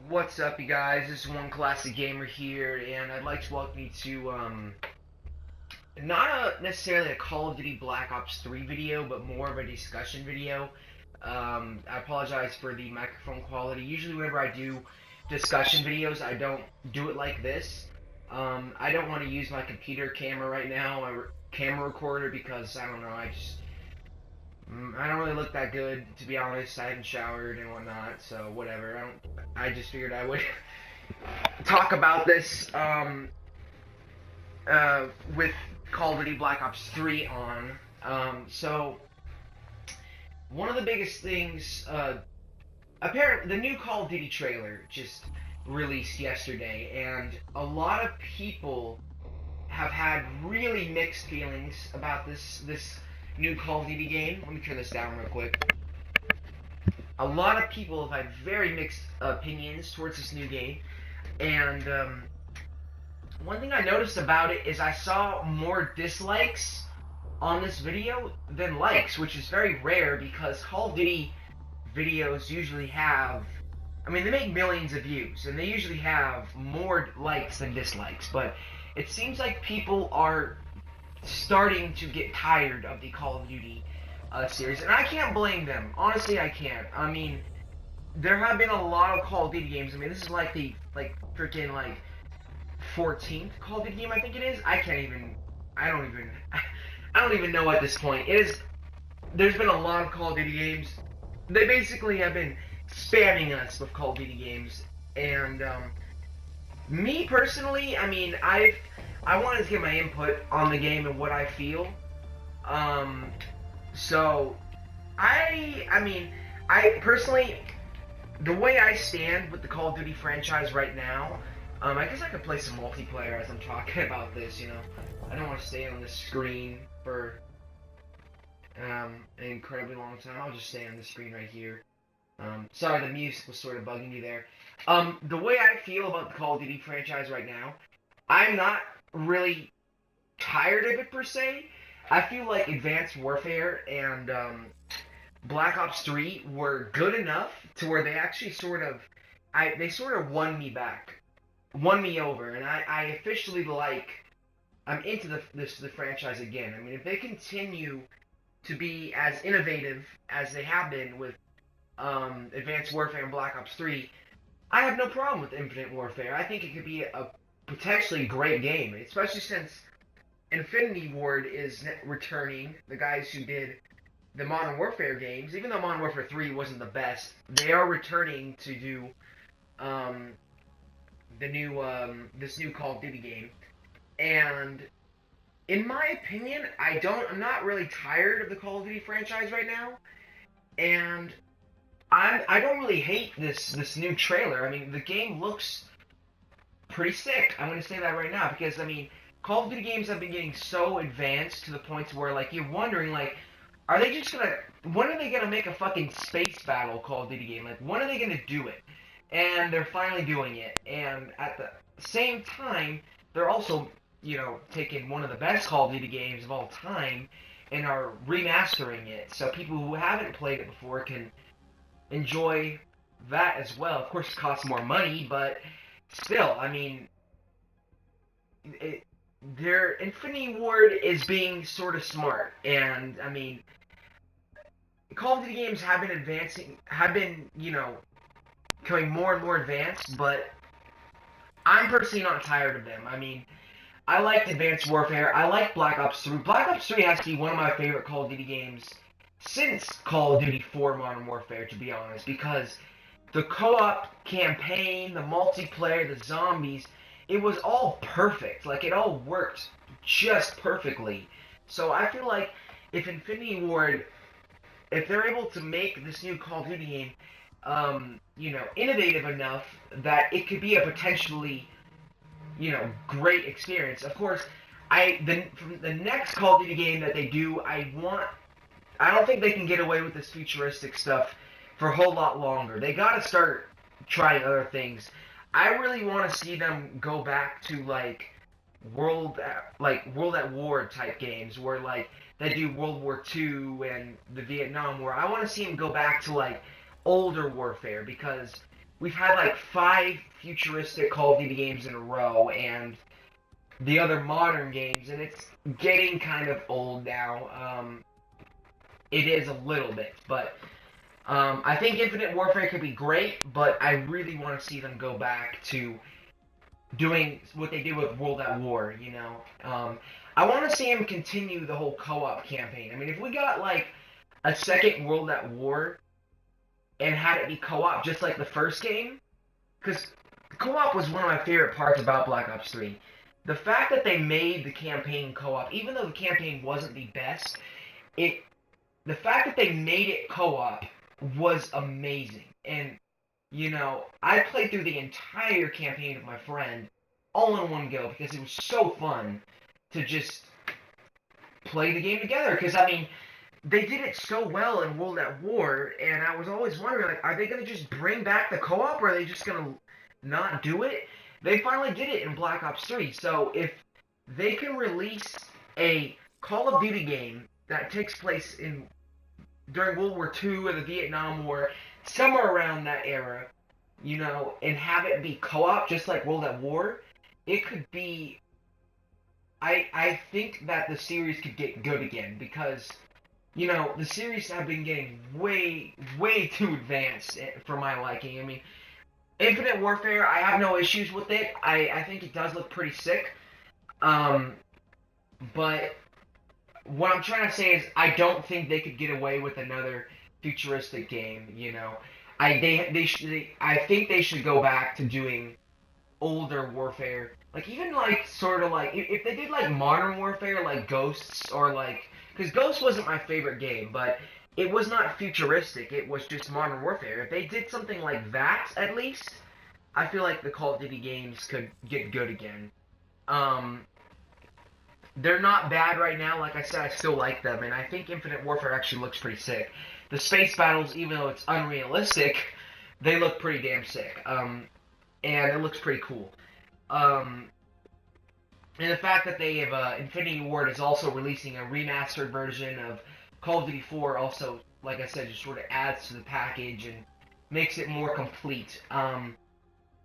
What's up, you guys? This is One Classic Gamer here, and I'd like to welcome you to, not necessarily a Call of Duty Black Ops 3 video, but more of a discussion video. I apologize for the microphone quality. Usually whenever I do discussion videos, I don't do it like this. I don't want to use my computer camera right now, my camera recorder, because, I don't know, I don't really look that good, to be honest. I haven't showered and whatnot, so whatever. I just figured I would talk about this with Call of Duty Black Ops 3 on. So one of the biggest things, apparently the new Call of Duty trailer just released yesterday, and a lot of people have had really mixed feelings about this new Call of Duty game. Let me turn this down real quick. A lot of people have had very mixed opinions towards this new game, and one thing I noticed about it is I saw more dislikes on this video than likes, which is very rare because Call of Duty videos usually have, I mean, they make millions of views, and they usually have more likes than dislikes, but it seems like people are starting to get tired of the Call of Duty series, and I can't blame them. Honestly, I can't. I mean, there have been a lot of Call of Duty games. I mean, this is like the freaking 14th Call of Duty game I think it is. I can't even. I don't even. I don't even know at this point. It is. There's been a lot of Call of Duty games. They basically have been spamming us with Call of Duty games, and me personally, I mean, I wanted to get my input on the game and what I feel. So I mean, I personally, the way I stand with the Call of Duty franchise right now, I guess I could play some multiplayer as I'm talking about this. You know, I don't want to stay on this screen for an incredibly long time. I'll just stay on the screen right here. Sorry, the music was sort of bugging me there. The way I feel about the Call of Duty franchise right now, I'm not really tired of it per se. I feel like Advanced Warfare and Black Ops 3 were good enough to where they actually they sort of won me back, won me over, and I officially I'm into the franchise again. I mean, if they continue to be as innovative as they have been with Advanced Warfare and Black Ops 3, I have no problem with Infinite Warfare. I think it could be a potentially great game, especially since Infinity Ward is returning. The guys who did the Modern Warfare games, even though Modern Warfare 3 wasn't the best, they are returning to do the new this new Call of Duty game. And in my opinion, I'm not really tired of the Call of Duty franchise right now, and I don't really hate this new trailer. I mean, the game looks pretty sick. I'm gonna say that right now because I mean, Call of Duty games have been getting so advanced to the point where like you're wondering like, are they just gonna? When are they gonna make a fucking space battle Call of Duty game? Like, when are they gonna do it? And they're finally doing it. And at the same time, they're also taking one of the best Call of Duty games of all time and are remastering it so people who haven't played it before can enjoy that as well. Of course, it costs more money, but still, I mean, their Infinity Ward is being sort of smart, and I mean, Call of Duty games have been becoming more and more advanced, but I'm personally not tired of them. I mean, I like Advanced Warfare, I like Black Ops 3. Black Ops 3 has to be one of my favorite Call of Duty games since Call of Duty 4 Modern Warfare, to be honest, because the co-op campaign, the multiplayer, the zombies, it was all perfect. Like, it all worked just perfectly. So I feel like if Infinity Ward, if they're able to make this new Call of Duty game, innovative enough that it could be a potentially, great experience. Of course, from the next Call of Duty game that they do, I don't think they can get away with this futuristic stuff for a whole lot longer. They gotta start trying other things. I really want to see them go back to World at War type games where they do World War II and the Vietnam War. I want to see them go back to older warfare because we've had like 5 futuristic Call of Duty games in a row, and the other modern games, and it's getting kind of old now. It is a little bit, but I think Infinite Warfare could be great, but I really want to see them go back to doing what they did with World at War, you know? I want to see them continue the whole co-op campaign. I mean, if we got, like, a second World at War and had it be co-op just like the first game, because co-op was one of my favorite parts about Black Ops 3. The fact that they made the campaign co-op, even though the campaign wasn't the best, it the fact that they made it co-op was amazing. And, you know, I played through the entire campaign with my friend all in one go because it was so fun to just play the game together. Because, I mean, they did it so well in World at War, and I was always wondering, like, are they going to just bring back the co-op, or are they just going to not do it? They finally did it in Black Ops 3, so if they can release a Call of Duty game that takes place during World War II or the Vietnam War, somewhere around that era, you know, and have it be co-op just like World at War, it could be. I think that the series could get good again because, you know, the series have been getting way too advanced for my liking. I mean, Infinite Warfare, I have no issues with it. I think it does look pretty sick. But what I'm trying to say is I don't think they could get away with another futuristic game, you know. I think they should go back to doing older warfare. Like even like sort of like if they did like modern warfare like Ghosts or like cuz Ghosts wasn't my favorite game, but it was not futuristic. It was just modern warfare. If they did something like that at least, I feel like the Call of Duty games could get good again. Um they're not bad right now. Like I said, I still like them, and I think Infinite Warfare actually looks pretty sick. The space battles, even though it's unrealistic, they look pretty damn sick. And it looks pretty cool. Um, and the fact that they have Infinity Ward is also releasing a remastered version of Call of Duty 4 also, like I said, just sort of adds to the package and makes it more complete.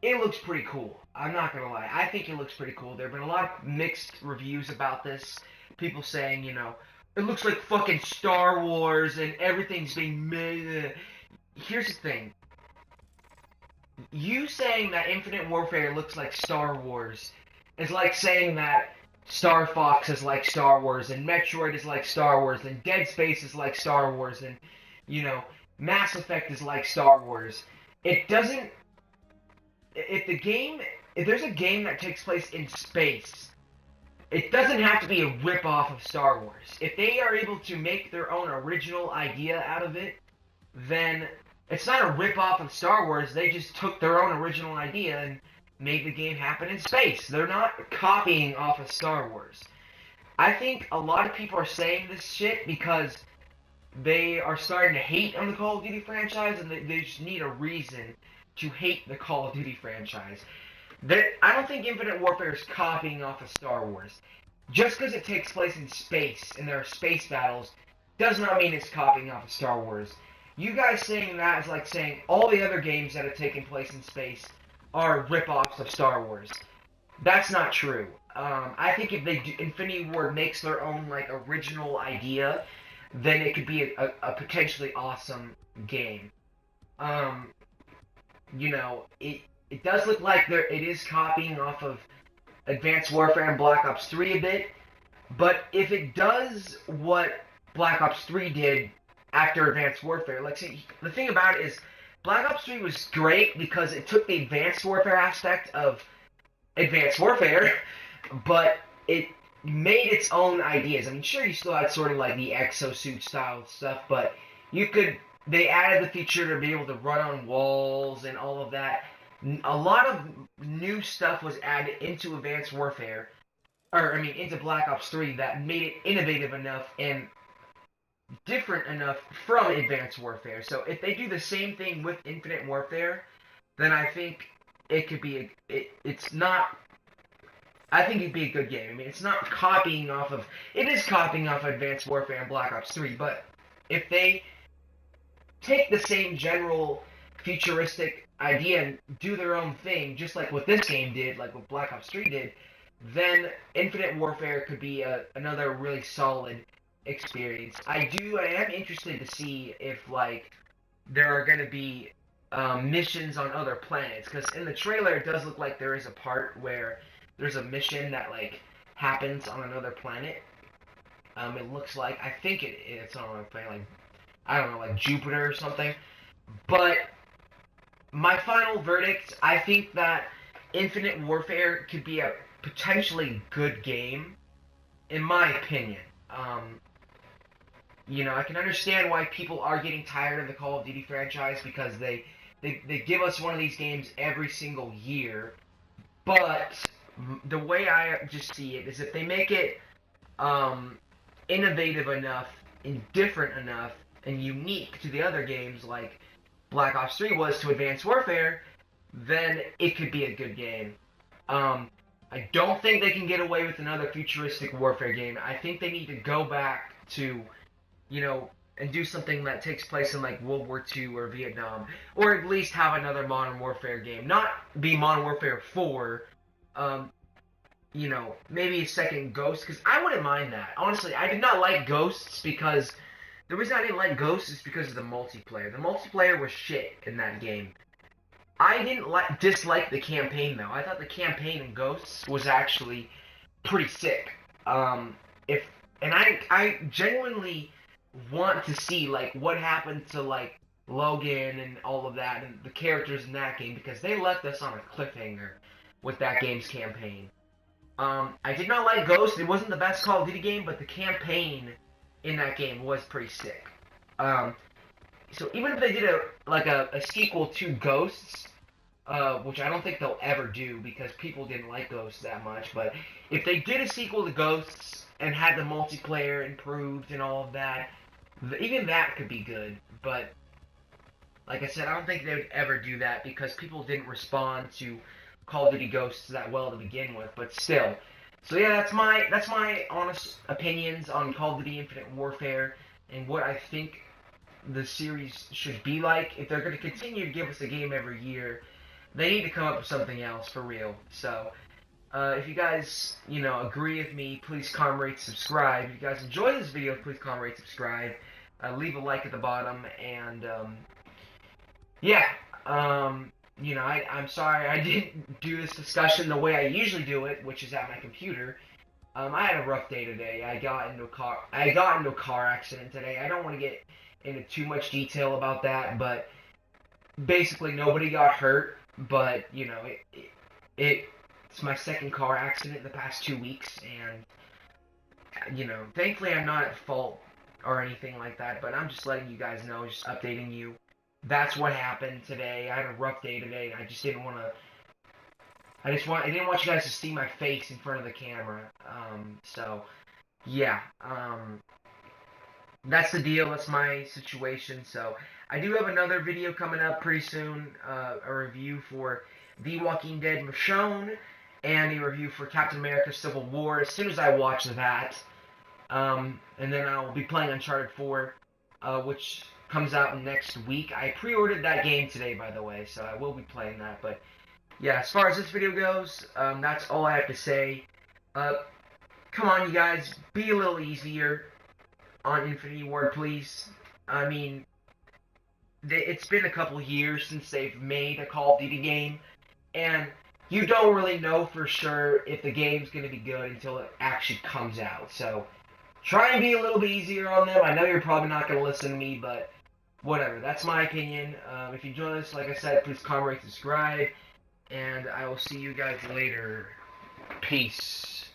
It looks pretty cool. I'm not gonna lie. I think it looks pretty cool. There have been a lot of mixed reviews about this. People saying, you know, it looks like fucking Star Wars and everything's being made. Here's the thing. You saying that Infinite Warfare looks like Star Wars is like saying that Star Fox is like Star Wars and Metroid is like Star Wars and Dead Space is like Star Wars and, you know, Mass Effect is like Star Wars. It doesn't if there's a game that takes place in space, it doesn't have to be a rip-off of Star Wars. If they are able to make their own original idea out of it, then it's not a rip-off of Star Wars. They just took their own original idea and made the game happen in space. They're not copying off of Star Wars. I think a lot of people are saying this shit because they are starting to hate on the Call of Duty franchise, and they just need a reason to hate the Call of Duty franchise. I don't think Infinite Warfare is copying off of Star Wars. Just because it takes place in space and there are space battles does not mean it's copying off of Star Wars. You guys saying that is like saying all the other games that have taken place in space are rip-offs of Star Wars. That's not true. I think if Infinity Ward makes their own like original idea, then it could be a potentially awesome game. You know, it does look like it is copying off of Advanced Warfare and Black Ops 3 a bit, but if it does what Black Ops 3 did after Advanced Warfare, like, see, the thing about it is Black Ops 3 was great because it took the Advanced Warfare aspect of Advanced Warfare, but it made its own ideas. I mean, sure, you still had sort of like the exosuit style stuff, but they added the feature to be able to run on walls and all of that. A lot of new stuff was added into Advanced Warfare, into Black Ops 3 that made it innovative enough and different enough from Advanced Warfare. So if they do the same thing with Infinite Warfare, then I think it could be it's not. I think it'd be a good game. I mean, it's not copying off of. It is copying off Advanced Warfare and Black Ops 3, but if they take the same general futuristic idea and do their own thing, just like what this game did, like what Black Ops 3 did, then Infinite Warfare could be another really solid experience. I am interested to see if, like, there are going to be missions on other planets, because in the trailer it does look like there is a part where there's a mission that, like, happens on another planet. It looks like, I think it's on another planet, like, I don't know, like Jupiter or something. But my final verdict, I think that Infinite Warfare could be a potentially good game, in my opinion. You know, I can understand why people are getting tired of the Call of Duty franchise because they give us one of these games every single year. But the way I just see it is if they make it innovative enough and different enough and unique to the other games like Black Ops 3 was to Advanced Warfare, then it could be a good game. I don't think they can get away with another futuristic warfare game. I think they need to go back to, you know, and do something that takes place in like World War II or Vietnam, or at least have another Modern Warfare game. Not be Modern Warfare 4, you know, maybe a second Ghost, because I wouldn't mind that. Honestly, I did not like Ghosts because the reason I didn't like Ghosts is because of the multiplayer. The multiplayer was shit in that game. I didn't dislike the campaign though. I thought the campaign in Ghosts was actually pretty sick. If and I genuinely want to see like what happened to like Logan and all of that and the characters in that game because they left us on a cliffhanger with that game's campaign. I did not like Ghost. It wasn't the best Call of Duty game, but the campaign in that game was pretty sick. So even if they did a sequel to Ghosts, which I don't think they'll ever do because people didn't like Ghosts that much, but if they did a sequel to Ghosts and had the multiplayer improved and all of that, even that could be good. But like I said, I don't think they would ever do that because people didn't respond to Call of Duty Ghosts that well to begin with. But still, so yeah, that's my honest opinions on Call of Duty Infinite Warfare and what I think the series should be like. If they're going to continue to give us a game every year, they need to come up with something else for real. So, if you guys, you know, agree with me, please comment, rate, subscribe. If you guys enjoy this video, please comment, rate, subscribe. Leave a like at the bottom, and, yeah, you know, I'm sorry I didn't do this discussion the way I usually do it, which is at my computer. I had a rough day today. I got into a car accident today. I don't want to get into too much detail about that, but basically nobody got hurt, but, you know, it's my second car accident in the past 2 weeks, and, you know, thankfully I'm not at fault or anything like that, but I'm just letting you guys know, just updating you. That's what happened today. I had a rough day today, and I just didn't want to, I didn't want you guys to see my face in front of the camera, so, yeah, that's the deal. That's my situation. So I do have another video coming up pretty soon, a review for The Walking Dead Michonne, and a review for Captain America Civil War as soon as I watch that. And then I'll be playing Uncharted 4, which comes out next week. I pre-ordered that game today, by the way, so I will be playing that. But yeah, as far as this video goes, that's all I have to say. Come on, you guys, be a little easier on Infinity Ward, please. I mean, it's been a couple years since they've made a Call of Duty game, and you don't really know for sure if the game's going to be good until it actually comes out. So, try and be a little bit easier on them. I know you're probably not going to listen to me, but whatever. That's my opinion. If you join us, like I said, please comment, rate, subscribe, and I will see you guys later. Peace.